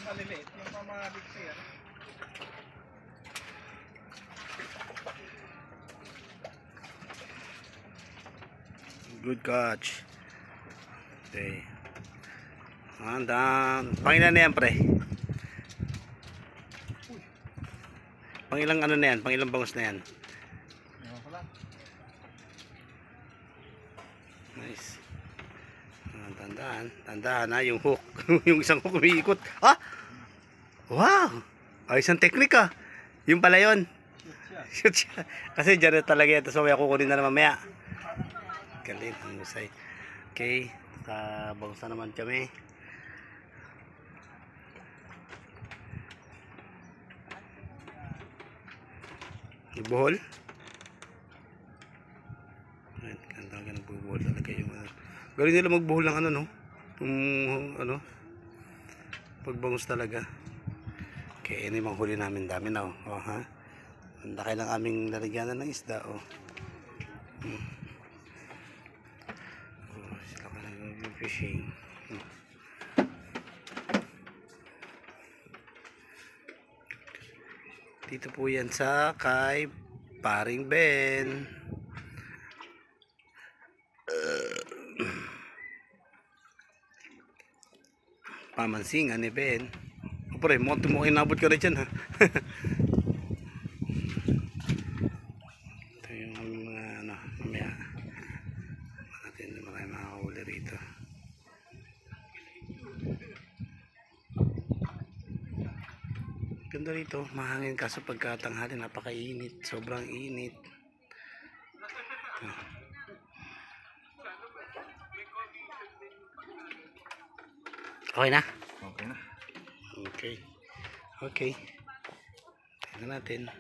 maliliit, yung pamaligsi yan. Good catch. Okay. Pangilan na yan, pre? Pangilang ano na yan? Pangilang bangus na yan? Nice. Tandaan ha, yung hook. Yung isang hook umiikot. Ah! Wow! Ay, isang teknik ah. Yung pala yun. Shoot siya. Kasi dyan na talaga yan. Tapos mamaya kukunin na mamaya. Galing, ang husay. Okay, sa bangus na naman kami. Nagbuhol? Ayan, talaga nagbuhol talaga yung ano. Galing nila magbuhol ng ano, no? Yung ano, pagbangus talaga. Okay, ini mang huli namin, dami na, oh, ha? Ang laki ng aming lalagyanan ng isda, oh. Oh, sila ka nag-fishing. Dito po yan sa kay Paring Ben. Pamansingan ni Ben. O pre, mo inabot ka rin dyan ha. Ito yung mga ano, mamaya natin marami makakahuli rito. Ganda rito, mahangin kaso pagkatanghali napakainit, sobrang init. Okay na? Okay na. Okay. Okay. Tingnan natin.